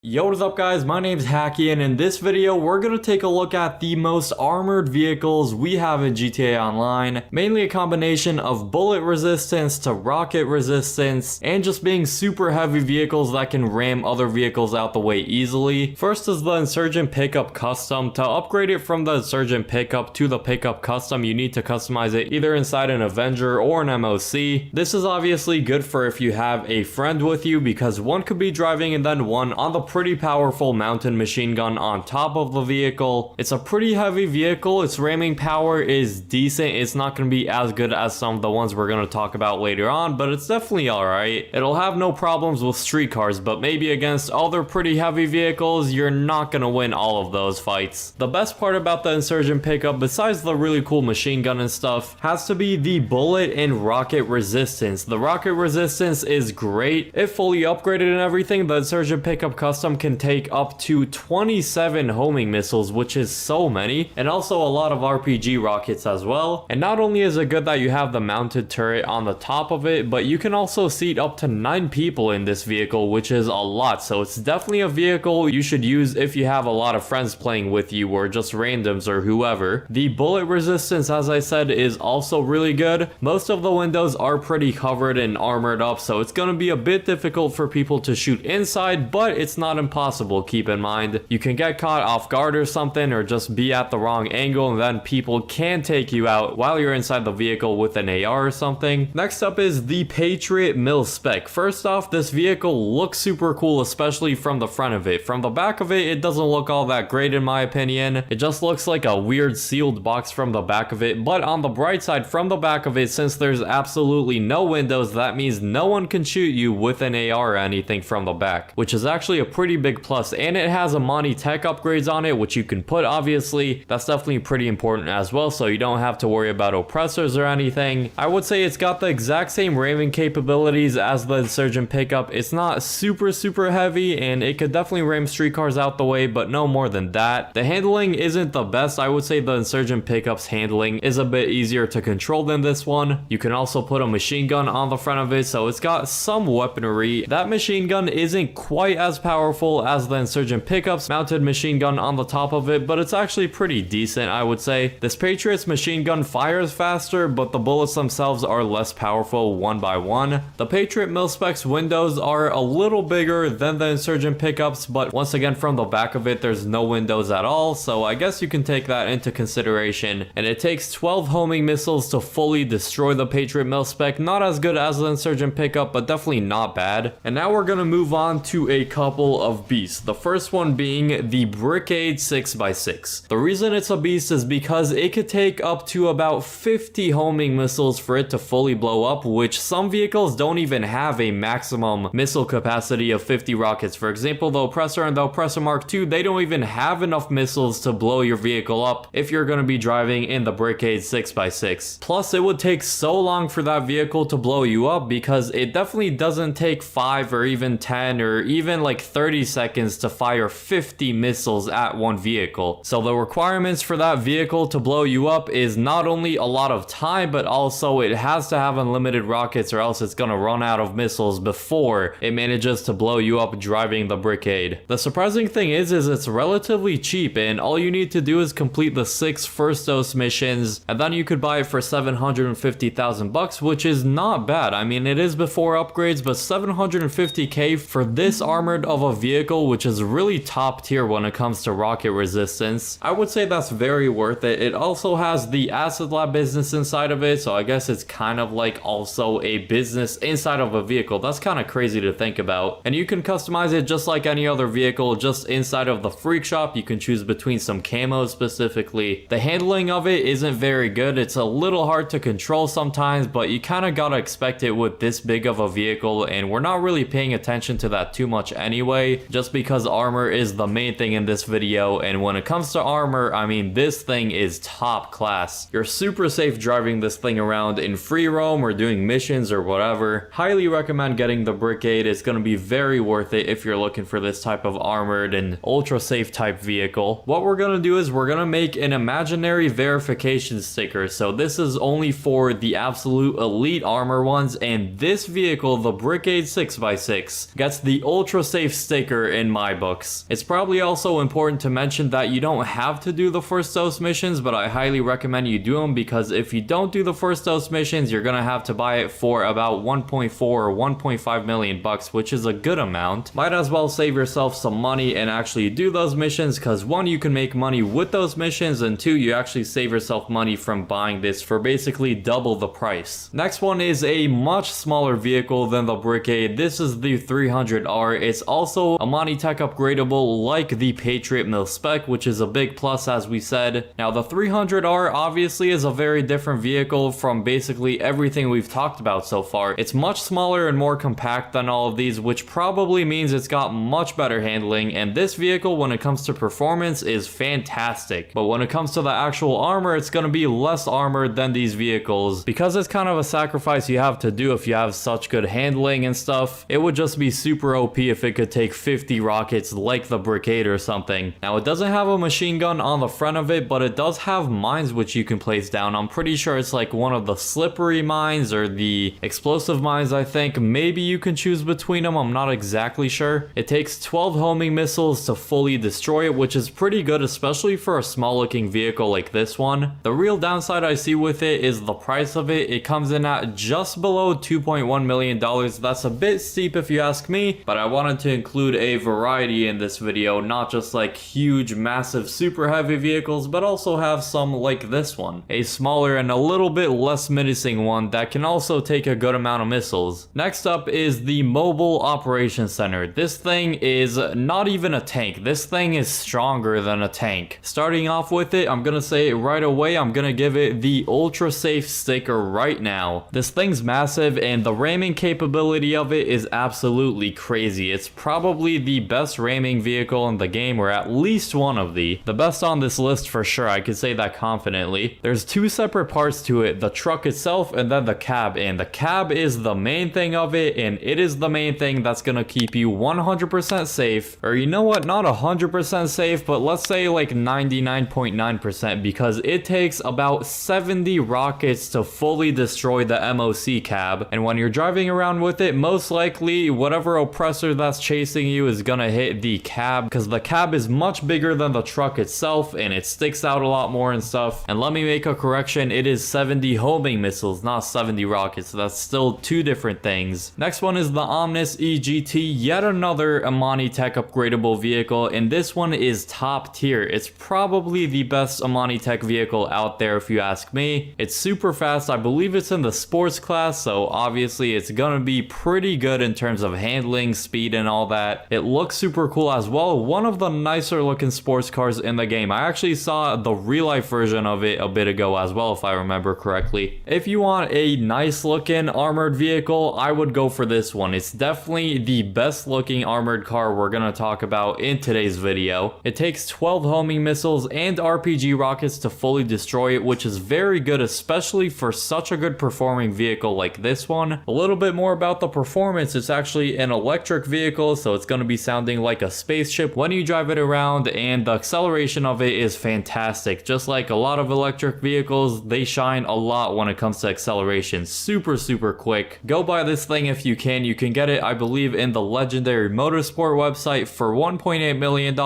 Yo, what is up guys, my name's Hacky, and in this video we're going to take a look at the most armored vehicles we have in GTA Online. Mainly a combination of bullet resistance to rocket resistance, and just being super heavy vehicles that can ram other vehicles out the way easily. First is the Insurgent Pickup Custom. To upgrade it from the Insurgent Pickup to the Pickup Custom, you need to customize it either inside an Avenger or an MOC. This is obviously good for if you have a friend with you, because one could be driving and then one on the pretty powerful mounted machine gun on top of the vehicle. It's a pretty heavy vehicle. Its ramming power is decent. It's not going to be as good as some of the ones we're going to talk about later on, but it's definitely alright. It'll have no problems with street cars, but maybe against other pretty heavy vehicles, you're not going to win all of those fights. The best part about the Insurgent Pickup, besides the really cool machine gun and stuff, has to be the bullet and rocket resistance. The rocket resistance is great. If fully upgraded and everything, the Insurgent Pickup Custom can take up to 27 homing missiles, which is so many, and also a lot of RPG rockets as well. And not only is it good that you have the mounted turret on the top of it, but you can also seat up to 9 people in this vehicle, which is a lot. So it's definitely a vehicle you should use if you have a lot of friends playing with you or just randoms or whoever. The bullet resistance, as I said, is also really good. Most of the windows are pretty covered and armored up, so it's going to be a bit difficult for people to shoot inside, but it's not impossible. Keep in mind, you can get caught off guard or something, or just be at the wrong angle, and then people can take you out while you're inside the vehicle with an AR or something. Next up is the Patriot Mil Spec. First off, this vehicle looks super cool, especially from the front of it. From the back of it, it doesn't look all that great in my opinion. It just looks like a weird sealed box from the back of it, but on the bright side, from the back of it, since there's absolutely no windows, that means no one can shoot you with an AR or anything from the back, which is actually a pretty big plus. And it has Amani tech upgrades on it, which you can put, obviously. That's definitely pretty important as well, so you don't have to worry about oppressors or anything. I would say it's got the exact same ramming capabilities as the Insurgent Pickup. It's not super heavy, and it could definitely ram street cars out the way, but no more than that. The handling isn't the best. I would say the Insurgent Pickup's handling is a bit easier to control than this one. You can also put a machine gun on the front of it, so it's got some weaponry. That machine gun isn't quite as powerful as the Insurgent Pickup's mounted machine gun on the top of it, but it's actually pretty decent, I would say. This Patriot's machine gun fires faster, but the bullets themselves are less powerful one by one. The Patriot Mil-Spec's windows are a little bigger than the Insurgent Pickups, but once again, from the back of it, there's no windows at all, so I guess you can take that into consideration. And it takes 12 homing missiles to fully destroy the Patriot Mil-Spec. Not as good as the Insurgent Pickup, but definitely not bad. And now we're gonna move on to a couple of beasts. The first one being the Brickade 6x6. The reason it's a beast is because it could take up to about 50 homing missiles for it to fully blow up, which some vehicles don't even have a maximum missile capacity of 50 rockets. For example, the Oppressor and the Oppressor Mark II, they don't even have enough missiles to blow your vehicle up if you're going to be driving in the Brickade 6x6. Plus, it would take so long for that vehicle to blow you up, because it definitely doesn't take 5 or even 10 or even like 30 seconds to fire 50 missiles at one vehicle. So the requirements for that vehicle to blow you up is not only a lot of time, but also it has to have unlimited rockets, or else it's gonna run out of missiles before it manages to blow you up driving the Brickade. The surprising thing is it's relatively cheap, and all you need to do is complete the 6 first dose missions, and then you could buy it for 750,000 bucks, which is not bad. I mean, it is before upgrades, but 750k for this armored of a vehicle, which is really top tier when it comes to rocket resistance, I would say that's very worth it. It also has the Acid Lab business inside of it, so I guess it's kind of like also a business inside of a vehicle. That's kind of crazy to think about. And you can customize it just like any other vehicle, just inside of the Freak Shop. You can choose between some camos specifically. The handling of it isn't very good. It's a little hard to control sometimes, but you kind of gotta expect it with this big of a vehicle, and we're not really paying attention to that too much anyway, just because armor is the main thing in this video. And when it comes to armor, I mean, this thing is top class. You're super safe driving this thing around in free roam or doing missions or whatever. Highly recommend getting the Brickade. It's going to be very worth it if you're looking for this type of armored and ultra safe type vehicle. What we're going to do is we're going to make an imaginary verification sticker. So this is only for the absolute elite armor ones, and this vehicle, the Brickade 6x6, gets the ultra safe sticker sticker in my books. It's probably also important to mention that you don't have to do the first dose missions, but I highly recommend you do them, because if you don't do the first dose missions, you're gonna have to buy it for about 1.4 or 1.5 million bucks, which is a good amount. Might as well save yourself some money and actually do those missions, because one, you can make money with those missions, and two, you actually save yourself money from buying this for basically double the price. Next one is a much smaller vehicle than the Brigade. This is the 300R. It's also Amani Tech upgradable like the Patriot Mil-Spec, which is a big plus, as we said. Now the 300R obviously is a very different vehicle from basically everything we've talked about so far. It's much smaller and more compact than all of these, which probably means it's got much better handling, and this vehicle, when it comes to performance, is fantastic. But when it comes to the actual armor, it's going to be less armored than these vehicles, because it's kind of a sacrifice you have to do if you have such good handling and stuff. It would just be super OP if it could take 50 rockets like the Brigade or something. Now it doesn't have a machine gun on the front of it, but it does have mines which you can place down. I'm pretty sure it's like one of the slippery mines or the explosive mines, I think. Maybe you can choose between them, I'm not exactly sure. It takes 12 homing missiles to fully destroy it, which is pretty good, especially for a small looking vehicle like this one. The real downside I see with it is the price of it. It comes in at just below $2.1 million. That's a bit steep if you ask me, but I wanted to include a variety in this video, not just like huge, massive, super heavy vehicles, but also have some like this one, a smaller and a little bit less menacing one that can also take a good amount of missiles. Next up is the Mobile Operations Center. This thing is not even a tank. This thing is stronger than a tank. Starting off with it, I'm gonna say right away, I'm gonna give it the ultra safe sticker right now. This thing's massive, and the ramming capability of it is absolutely crazy. It's probably the best ramming vehicle in the game, or at least one of the best on this list for sure. I could say that confidently. There's two separate parts to it, the truck itself and then the cab, and the cab is the main thing of it, and it is the main thing that's gonna keep you 100% safe, or you know what, not 100% safe, but let's say like 99.9%, because it takes about 70 rockets to fully destroy the MOC cab, and when you're driving around with it, most likely whatever oppressor that's chasing you is gonna hit the cab, because the cab is much bigger than the truck itself and it sticks out a lot more and stuff. And let me make a correction, it is 70 homing missiles, not 70 rockets, so that's still two different things. Next one is the Omnis EGT, yet another Amani Tech upgradable vehicle, and this one is top tier. It's probably the best Amani Tech vehicle out there if you ask me. It's super fast. I believe it's in the sports class, so obviously it's gonna be pretty good in terms of handling, speed, and all that. It looks super cool as well. One of the nicer looking sports cars in the game. I actually saw the real life version of it a bit ago as well, if I remember correctly. If you want a nice looking armored vehicle, I would go for this one. It's definitely the best looking armored car we're gonna talk about in today's video. It takes 12 homing missiles and RPG rockets to fully destroy it, which is very good, especially for such a good performing vehicle like this one. A little bit more about the performance. It's actually an electric vehicle, so it's going to be sounding like a spaceship when you drive it around, and the acceleration of it is fantastic. Just like a lot of electric vehicles, they shine a lot when it comes to acceleration. Super quick. Go buy this thing if you can. You can get it, I believe, in the Legendary Motorsport website for $1.8 million.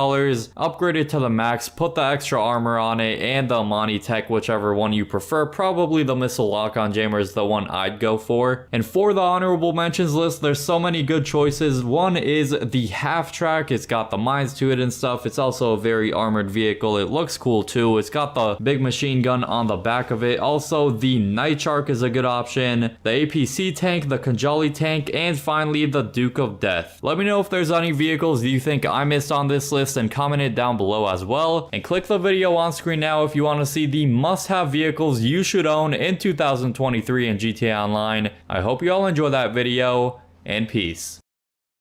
Upgrade it to the max, put the extra armor on it, and the Amani Tech, whichever one you prefer. Probably the missile lock-on jammer is the one I'd go for. And for the honorable mentions list, there's so many good choices. One is the half track. It's got the mines to it and stuff. It's also a very armored vehicle. It looks cool too. It's got the big machine gun on the back of it. Also, the Night Shark is a good option. The APC tank, the Kanjali tank, and finally the Duke of Death. Let me know if there's any vehicles you think I missed on this list, and comment it down below as well. And click the video on screen now if you want to see the must-have vehicles you should own in 2023 in GTA Online. I hope you all enjoy that video, and peace.